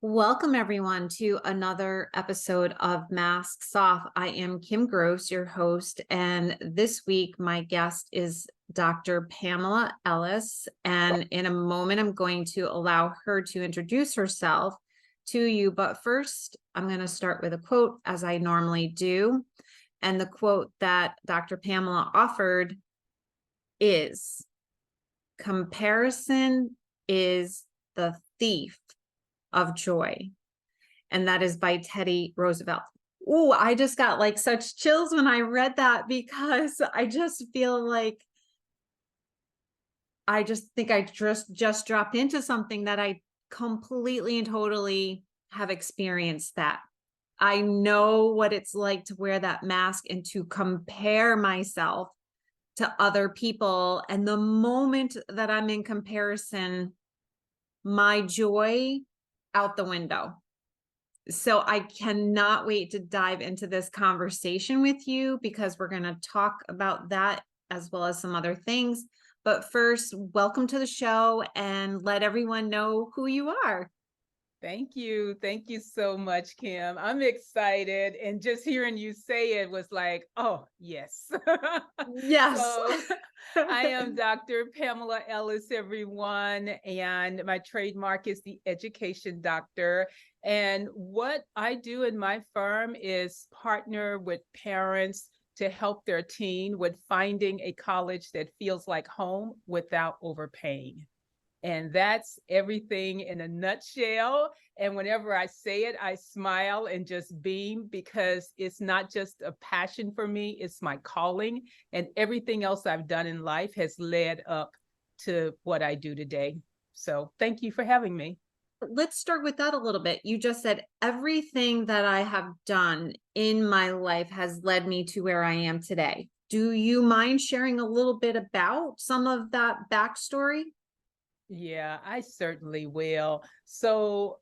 Welcome, everyone, to another episode of Masks Off. I am Kim Gross, your host, and this week my guest is Dr. Pamela Ellis. And in a moment, I'm going to allow her to introduce herself to you. But first, I'm going to start with a quote, as I normally do. And the quote that Dr. Pamela offered is, "Comparison is the thief of joy." And that is by Teddy Roosevelt. Oh, I just got like such chills when I read that because I just feel like I just think I just dropped into something that I completely and totally have experienced. That I know what it's like to wear that mask and to compare myself to other people. And the moment that I'm in comparison, my joy out the window. So I cannot wait to dive into this conversation with you because we're going to talk about that as well as some other things. But first, welcome to the show and let everyone know who you are. Thank you. Thank you so much, Kim. I'm excited. And just hearing you say it was like, oh, yes. Yes. So I am Dr. Pamela Ellis, everyone. And my trademark is the education doctor. And what I do in my firm is partner with parents to help their teen with finding a college that feels like home without overpaying. And that's everything in a nutshell. And whenever I say it, I smile and just beam because it's not just a passion for me, it's my calling. And everything else I've done in life has led up to what I do today. So thank you for having me. Let's start with that a little bit. You just said everything that I have done in my life has led me to where I am today. Do you mind sharing a little bit about some of that backstory? Yeah, I certainly will. So,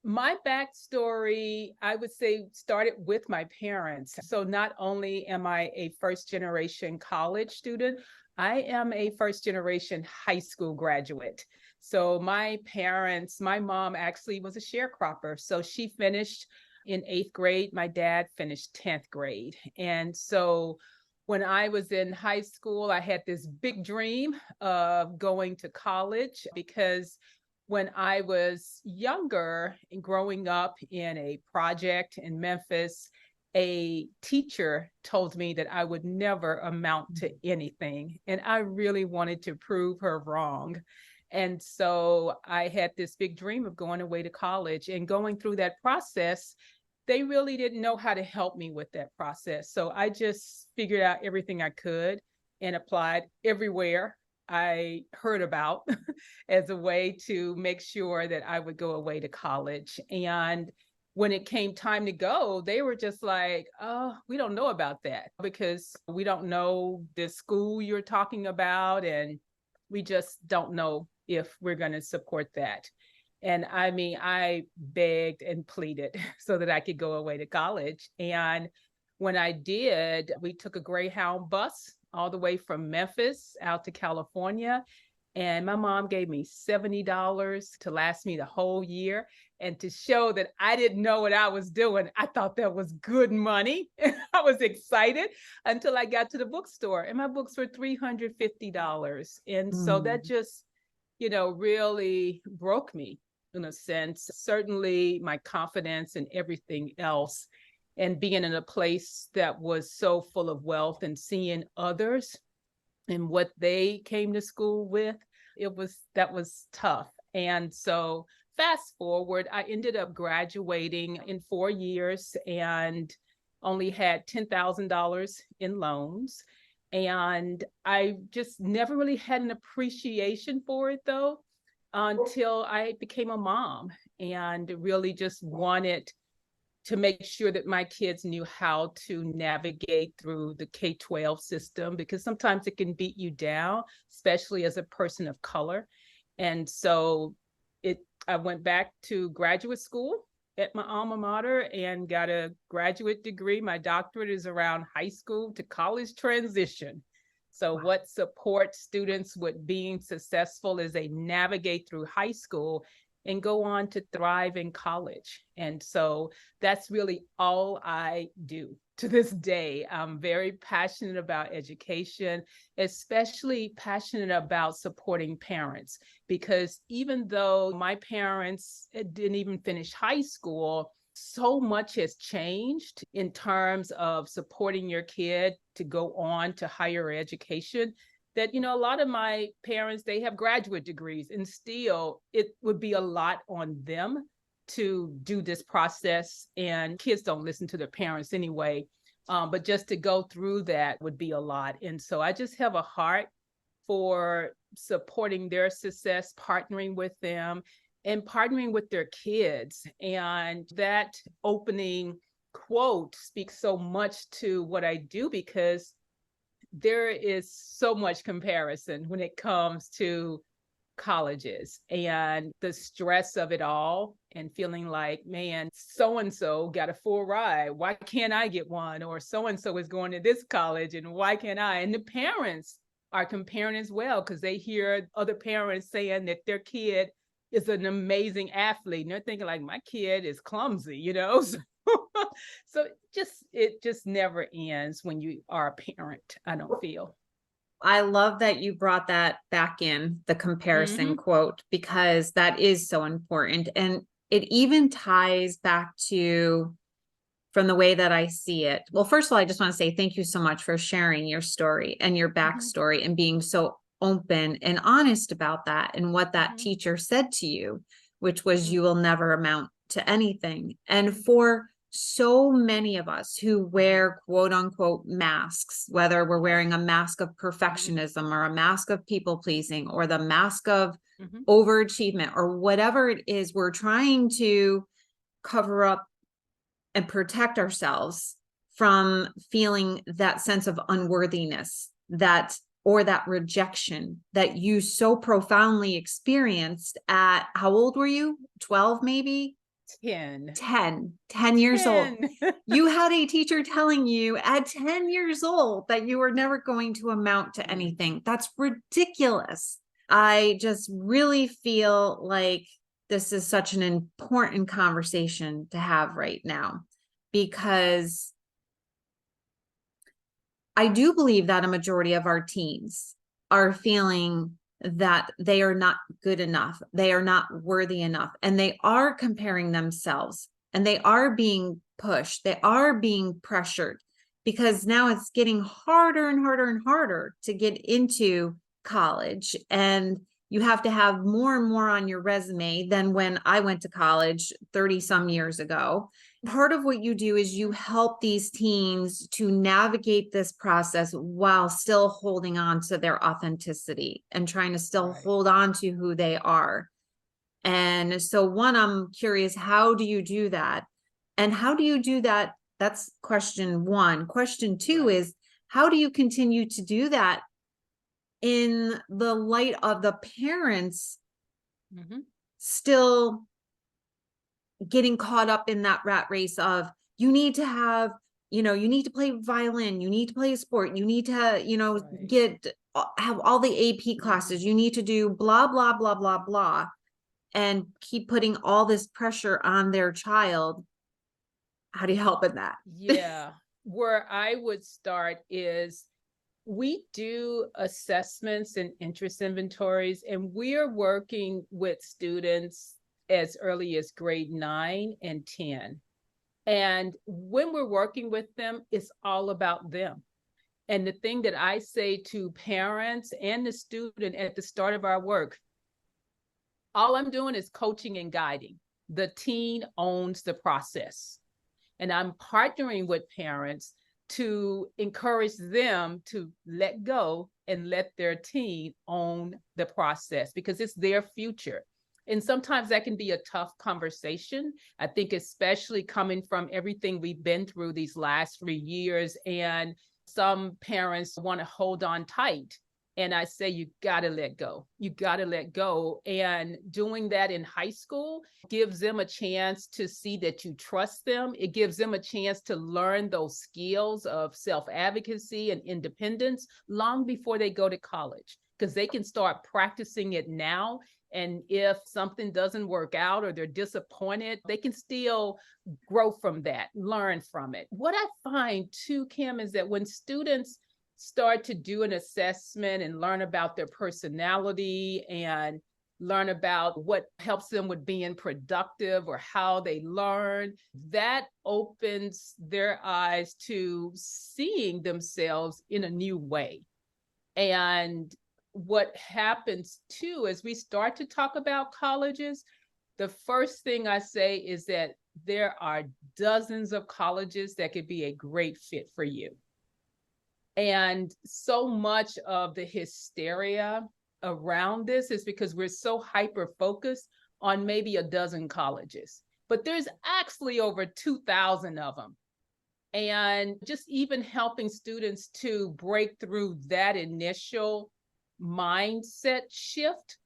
my backstory, I would say, started with my parents. So, not only am I a first generation college student, I am a first generation high school graduate. So, my parents, my mom actually was a sharecropper. So, she finished in eighth grade. My dad finished 10th grade. And so, when I was in high school, I had this big dream of going to college because when I was younger and growing up in a project in Memphis, a teacher told me that I would never amount to anything. And I really wanted to prove her wrong. And so I had this big dream of going away to college and going through that process. They really didn't know how to help me with that process. So I just figured out everything I could and applied everywhere I heard about as a way to make sure that I would go away to college. And when it came time to go, they were just like, oh, we don't know about that because we don't know the school you're talking about. And we just don't know if we're going to support that. And I mean, I begged and pleaded so that I could go away to college. And when I did, we took a Greyhound bus all the way from Memphis out to California. And my mom gave me $70 to last me the whole year. And to show that I didn't know what I was doing, I thought that was good money. I was excited until I got to the bookstore and my books were $350. And so that Mm. just, really broke me in a sense. Certainly my confidence and everything else. And being in a place that was so full of wealth and seeing others and what they came to school with, that was tough. And so fast forward, I ended up graduating in 4 years and only had $10,000 in loans. And I just never really had an appreciation for it though, until I became a mom and really just wanted to make sure that my kids knew how to navigate through the K-12 system because sometimes it can beat you down, especially as a person of color. And so I went back to graduate school at my alma mater and got a graduate degree. My doctorate is around high school to college transition. So, Wow. what supports students with being successful as they navigate through high school and go on to thrive in college. And so that's really all I do to this day. I'm very passionate about education, especially passionate about supporting parents, because even though my parents didn't even finish high school, so much has changed in terms of supporting your kid to go on to higher education that, a lot of my parents, they have graduate degrees, and still it would be a lot on them to do this process. And kids don't listen to their parents anyway. But just to go through that would be a lot. And so I just have a heart for supporting their success, partnering with them and partnering with their kids. And that opening quote speaks so much to what I do, because there is so much comparison when it comes to colleges and the stress of it all, and feeling like, man, so-and-so got a full ride. Why can't I get one? Or so-and-so is going to this college and why can't I? And the parents are comparing as well, because they hear other parents saying that their kid is an amazing athlete. And they're thinking like, my kid is clumsy, So it just never ends when you are a parent, I don't feel. I love that you brought that back in, the comparison quote, because that is so important. And it even ties back to, from the way that I see it. Well, first of all, I just want to say thank you so much for sharing your story and your backstory and being so open and honest about that and what that teacher said to you, which was you will never amount to anything. And for so many of us who wear quote unquote masks, whether we're wearing a mask of perfectionism or a mask of people pleasing or the mask of overachievement or whatever it is, we're trying to cover up and protect ourselves from feeling that sense of unworthiness, or that rejection that you so profoundly experienced at, how old were you? 12, maybe? 10 years old. You had a teacher telling you at 10 years old that you were never going to amount to anything. That's ridiculous. I just really feel like this is such an important conversation to have right now, because I do believe that a majority of our teens are feeling that they are not good enough, they are not worthy enough, and they are comparing themselves, and they are being pushed, they are being pressured, because now it's getting harder and harder and harder to get into college, and you have to have more and more on your resume than when I went to college 30 some years ago. Part of what you do is you help these teens to navigate this process while still holding on to their authenticity and trying to still hold on to who they are. And so one, I'm curious, how do you do that? And how do you do that? That's question one. Question two is, how do you continue to do that in the light of the parents still getting caught up in that rat race of, you need to have, you need to play violin, you need to play a sport, you need to, have all the AP classes, you need to do blah, blah, blah, blah, blah, and keep putting all this pressure on their child. How do you help in that? Yeah. Where I would start is, we do assessments and interest inventories, and we are working with students as early as grade 9 and 10. And when we're working with them, it's all about them. And the thing that I say to parents and the student at the start of our work, all I'm doing is coaching and guiding. The teen owns the process. And I'm partnering with parents to encourage them to let go and let their teen own the process, because it's their future. And sometimes that can be a tough conversation. I think especially coming from everything we've been through these last 3 years, and some parents want to hold on tight. And I say, you got to let go. You got to let go. And doing that in high school gives them a chance to see that you trust them. It gives them a chance to learn those skills of self-advocacy and independence long before they go to college, because they can start practicing it now And if something doesn't work out or they're disappointed, they can still grow from that, learn from it. What I find too, Kim, is that when students start to do an assessment and learn about their personality and learn about what helps them with being productive or how they learn, that opens their eyes to seeing themselves in a new way. And what happens too, as we start to talk about colleges, the first thing I say is that there are dozens of colleges that could be a great fit for you. And so much of the hysteria around this is because we're so hyper focused on maybe a dozen colleges, but there's actually over 2,000 of them. And just even helping students to break through that initial mindset shift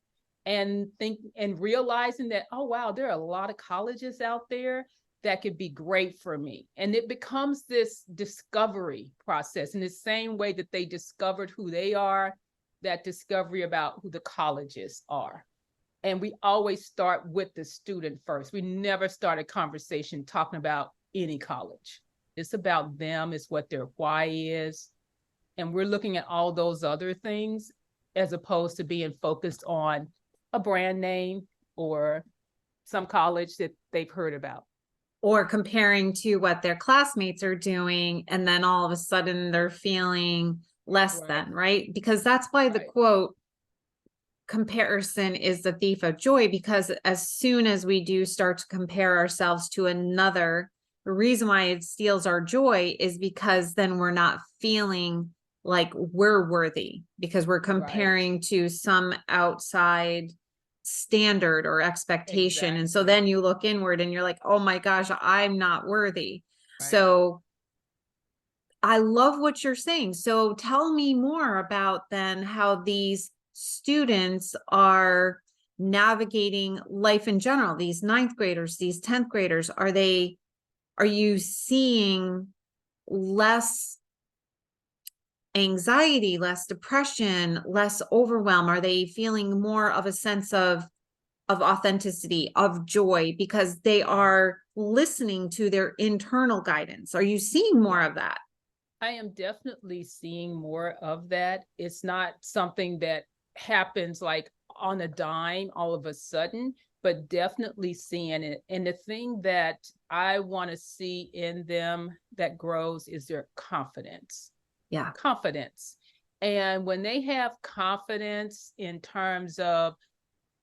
and think and realizing that, oh, wow, there are a lot of colleges out there that could be great for me. And it becomes this discovery process in the same way that they discovered who they are, that discovery about who the colleges are. And we always start with the student first. We never start a conversation talking about any college. It's about them, it's what their why is. And we're looking at all those other things as opposed to being focused on a brand name or some college that they've heard about. Or comparing to what their classmates are doing, and then all of a sudden they're feeling less than, right? Because that's why the quote, comparison is the thief of joy, because as soon as we do start to compare ourselves to another, the reason why it steals our joy is because then we're not feeling like we're worthy, because we're comparing to some outside standard or expectation. And so then you look inward and you're like, oh my gosh, I'm not worthy. So I love what you're saying. So tell me more about then how these students are navigating life in general, these 9th graders, these 10th graders. Are you seeing less anxiety, less depression, less overwhelm? Are they feeling more of a sense of authenticity, of joy, because they are listening to their internal guidance? Are you seeing more of that? I am definitely seeing more of that. It's not something that happens like on a dime all of a sudden, but definitely seeing it. And the thing that I want to see in them that grows is their confidence. Yeah. Confidence. And when they have confidence in terms of,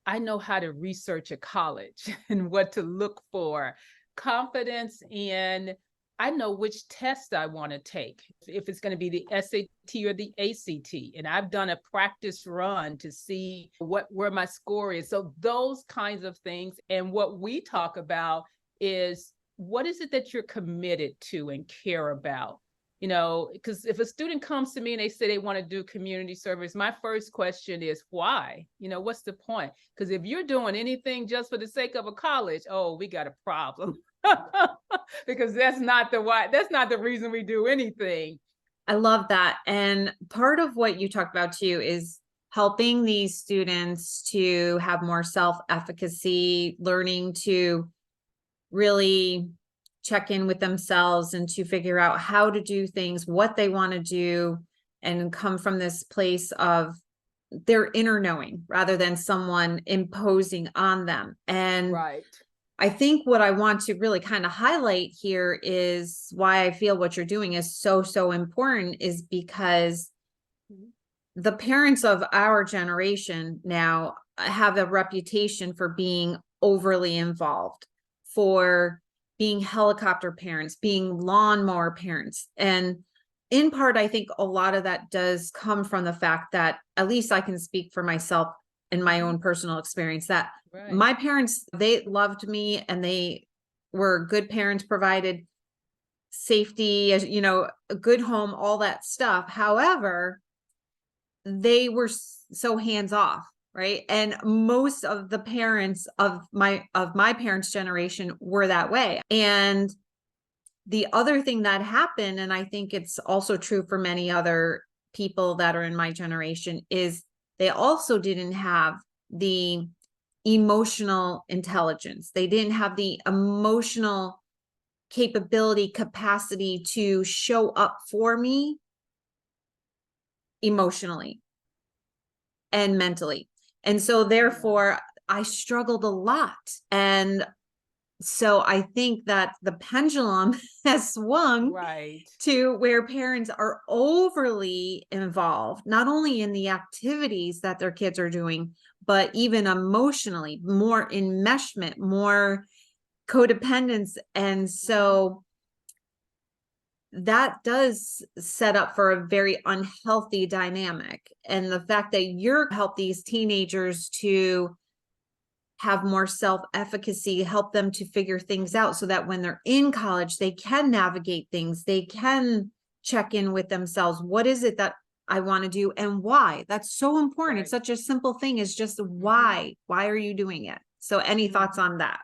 I know how to research a college and what to look for, confidence in, I know which test I want to take, if it's going to be the SAT or the ACT. And I've done a practice run to see where my score is. So those kinds of things. And what we talk about is, what is it that you're committed to and care about? You know, because if a student comes to me and they say they want to do community service, my first question is why? You know, what's the point? Because if you're doing anything just for the sake of a college, oh, we got a problem. Because that's not the reason we do anything. I love that. And part of what you talked about too is helping these students to have more self-efficacy, learning to really check in with themselves and to figure out how to do things, what they want to do, and come from this place of their inner knowing rather than someone imposing on them. And I think what I want to really kind of highlight here is why I feel what you're doing is so, so important, is because the parents of our generation now have a reputation for being overly involved, for being helicopter parents, being lawnmower parents. And in part, I think a lot of that does come from the fact that, at least I can speak for myself in my own personal experience, that my parents, they loved me and they were good parents, provided safety, you know, a good home, all that stuff. However, they were so hands off. Right. And most of the parents of my parents' generation were that way. And the other thing that happened, and I think it's also true for many other people that are in my generation, is they also didn't have the emotional intelligence. They didn't have the emotional capability, capacity to show up for me emotionally and mentally. And so therefore I struggled a lot. And so I think that the pendulum has swung Right. to where parents are overly involved, not only in the activities that their kids are doing, but even emotionally, more enmeshment, more codependence. And so that does set up for a very unhealthy dynamic. And the fact that you're help these teenagers to have more self-efficacy, help them to figure things out so that when they're in college, they can navigate things, they can check in with themselves. What is it that I want to do and why? That's so important. Right. It's such a simple thing, is just why. Why are you doing it? So any thoughts on that?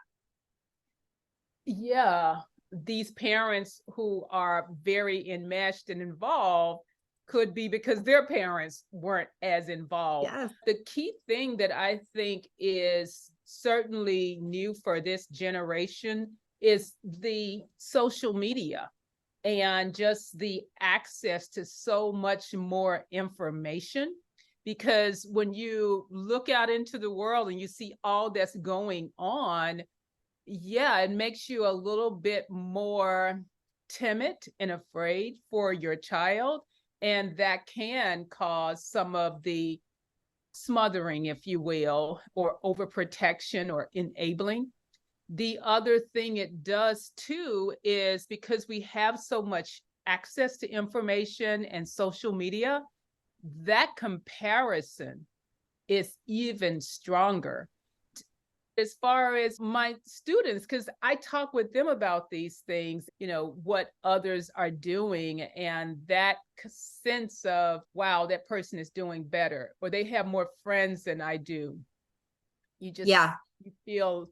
Yeah, these parents who are very enmeshed and involved could be because their parents weren't as involved. Yes. The key thing that I think is certainly new for this generation is the social media and just the access to so much more information. Because when you look out into the world and you see all that's going on, yeah, it makes you a little bit more timid and afraid for your child. And that can cause some of the smothering, if you will, or overprotection or enabling. The other thing it does too is because we have so much access to information and social media, that comparison is even stronger. As far as my students, because I talk with them about these things, what others are doing, and that sense of, wow, that person is doing better, or they have more friends than I do. You feel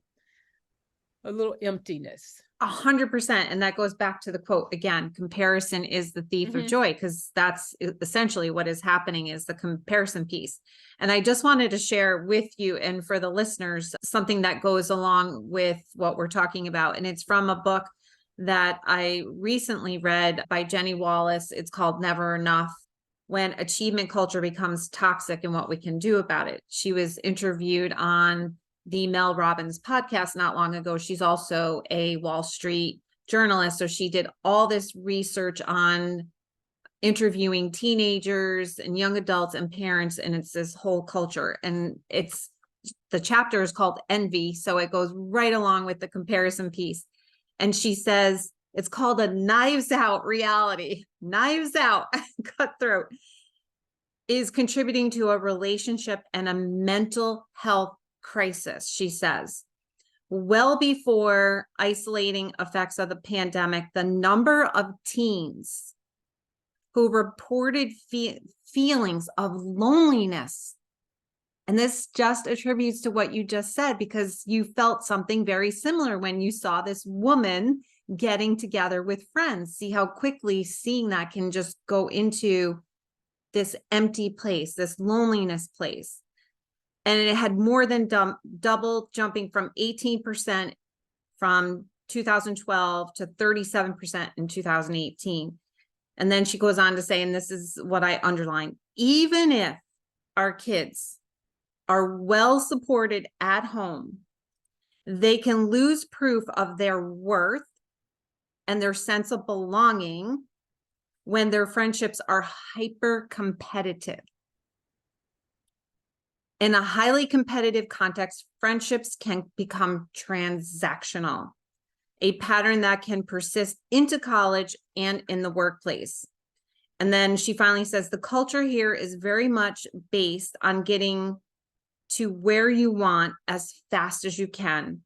a little emptiness. 100%. And that goes back to the quote again, comparison is the thief of joy, because that's essentially what is happening, is the comparison piece. And I just wanted to share with you and for the listeners something that goes along with what we're talking about. And it's from a book that I recently read by Jenny Wallace. It's called Never Enough: When Achievement Culture Becomes Toxic and What We Can Do About It. She was interviewed on the Mel Robbins podcast not long ago. She's also a Wall Street journalist. So she did all this research on interviewing teenagers and young adults and parents. And it's this whole culture. And the chapter is called Envy. So it goes right along with the comparison piece. And she says, it's called a knives out reality. Knives out, cutthroat, is contributing to a relationship and a mental health crisis, she says. Well before isolating effects of the pandemic, the number of teens who reported feelings of loneliness, and this just attributes to what you just said, because you felt something very similar when you saw this woman getting together with friends. See how quickly seeing that can just go into this empty place, this loneliness place. And it had more than double, jumping from 18% from 2012 to 37% in 2018. And then she goes on to say, and this is what I underline, even if our kids are well supported at home, they can lose proof of their worth and their sense of belonging when their friendships are hyper competitive. In a highly competitive context, friendships can become transactional, a pattern that can persist into college and in the workplace. And then she finally says, the culture here is very much based on getting to where you want as fast as you can.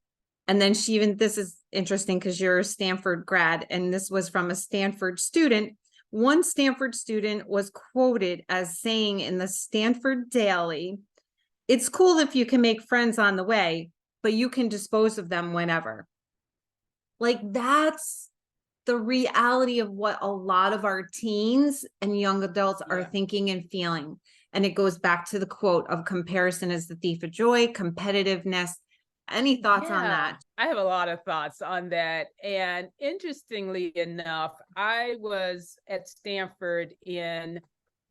And then this is interesting because you're a Stanford grad, and this was from a Stanford student. One Stanford student was quoted as saying in the Stanford Daily, "It's cool if you can make friends on the way, but you can dispose of them whenever." Like, that's the reality of what a lot of our teens and young adults are thinking and feeling. And it goes back to the quote of comparison is the thief of joy, competitiveness. Any thoughts on Yeah, that? I have a lot of thoughts on that. And interestingly enough, I was at Stanford in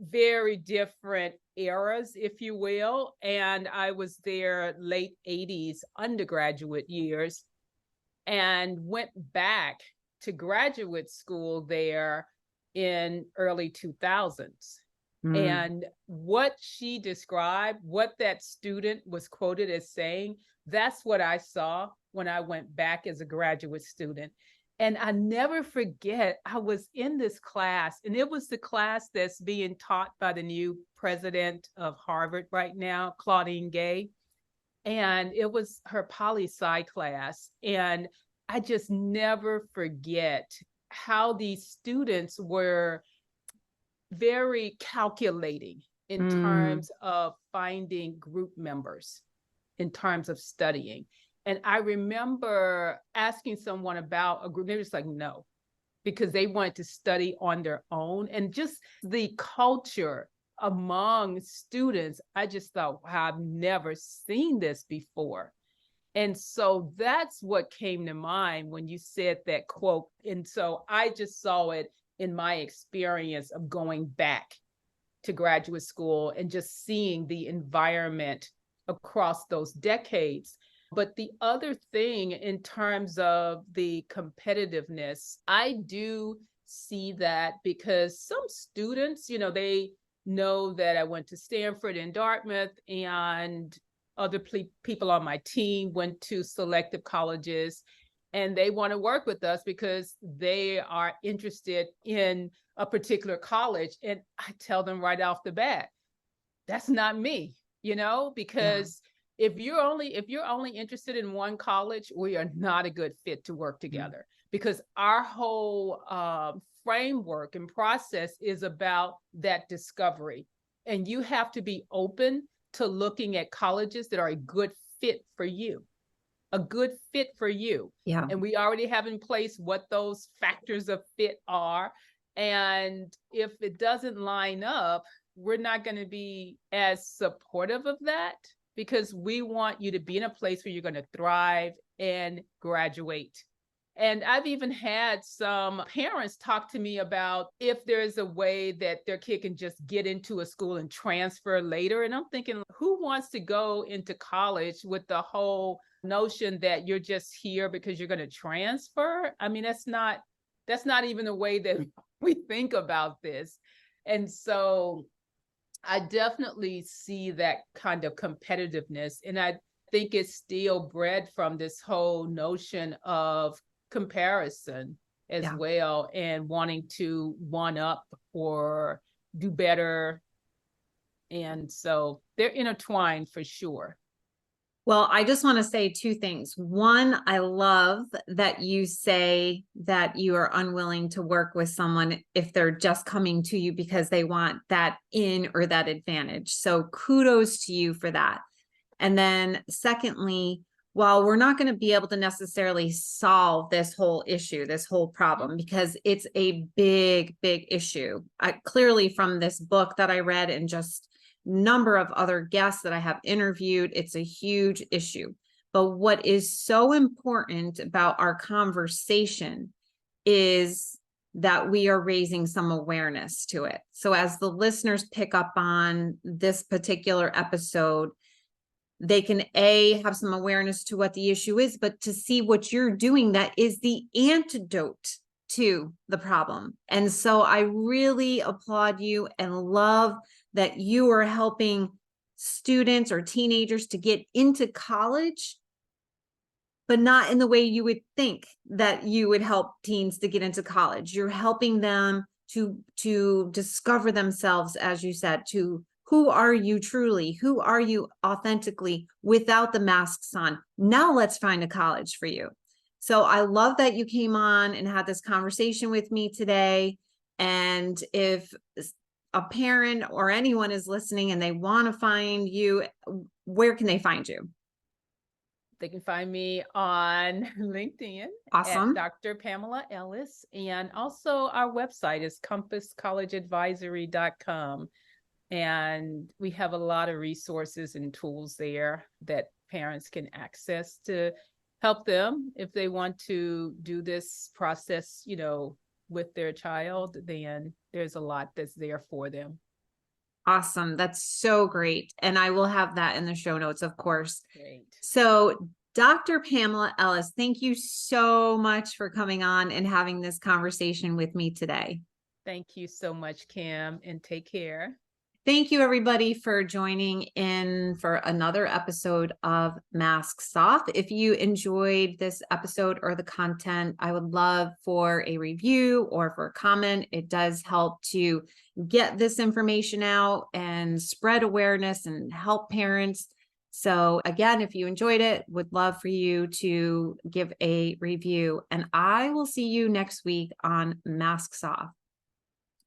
very different eras, if you will. And I was there late 80s undergraduate years and went back to graduate school there in early 2000s. Mm. And what she described, what that student was quoted as saying, that's what I saw when I went back as a graduate student. And I never forget, I was in this class, and it was the class that's being taught by the new president of Harvard right now, Claudine Gay. And it was her poli-sci class. And I just never forget how these students were very calculating in Mm. terms of finding group members, in terms of studying. And I remember asking someone about a group, they were just like, no, because they wanted to study on their own. And just the culture among students, I just thought, wow, I've never seen this before. And so that's what came to mind when you said that quote. And so I just saw it in my experience of going back to graduate school and just seeing the environment across those decades. But the other thing in terms of the competitiveness, I do see that because some students, they know that I went to Stanford and Dartmouth, and other people on my team went to selective colleges, and they want to work with us because they are interested in a particular college. And I tell them right off the bat, that's not me, Yeah. because if you're only interested in one college, we are not a good fit to work Mm. together, because our whole framework and process is about that discovery. And you have to be open to looking at colleges that are a good fit for you, a good fit for you. Yeah. And we already have in place what those factors of fit are. And if it doesn't line up, we're not going to be as supportive of that, because we want you to be in a place where you're going to thrive and graduate. And I've even had some parents talk to me about if there's a way that their kid can just get into a school and transfer later. And I'm thinking, who wants to go into college with the whole notion that you're just here because you're going to transfer? I mean, that's not even the way that we think about this. And so I definitely see that kind of competitiveness. And I think it's still bred from this whole notion of comparison as Yeah. well, and wanting to one up or do better. And so they're intertwined for sure. Well, I just want to say two things. One, I love that you say that you are unwilling to work with someone if they're just coming to you because they want that in or that advantage. So kudos to you for that. And then secondly, while we're not going to be able to necessarily solve this whole issue, this whole problem, because it's a big, big issue, clearly from this book that I read and just number of other guests that I have interviewed, it's a huge issue. But what is so important about our conversation is that we are raising some awareness to it. So as the listeners pick up on this particular episode, they can have some awareness to what the issue is, but to see what you're doing that is the antidote to the problem. And so I really applaud you and love that you are helping students or teenagers to get into college, but not in the way you would think that you would help teens to get into college. You're helping them to discover themselves, as you said, to who are you truly? Who are you authentically without the masks on? Now let's find a college for you. So I love that you came on and had this conversation with me today. And if a parent or anyone is listening and they want to find you, where can they find you? They can find me on LinkedIn at Awesome. Dr. Pamela Ellis. And also our website is compasscollegeadvisory.com. And we have a lot of resources and tools there that parents can access to help them if they want to do this process, with their child. Then there's a lot that's there for them. Awesome. That's so great. And I will have that in the show notes, of course. Great. So, Dr. Pamela Ellis, thank you so much for coming on and having this conversation with me today. Thank you so much, Kim, and take care. Thank you, everybody, for joining in for another episode of Masks Off. If you enjoyed this episode or the content, I would love for a review or for a comment. It does help to get this information out and spread awareness and help parents. So again, if you enjoyed it, would love for you to give a review. And I will see you next week on Masks Off.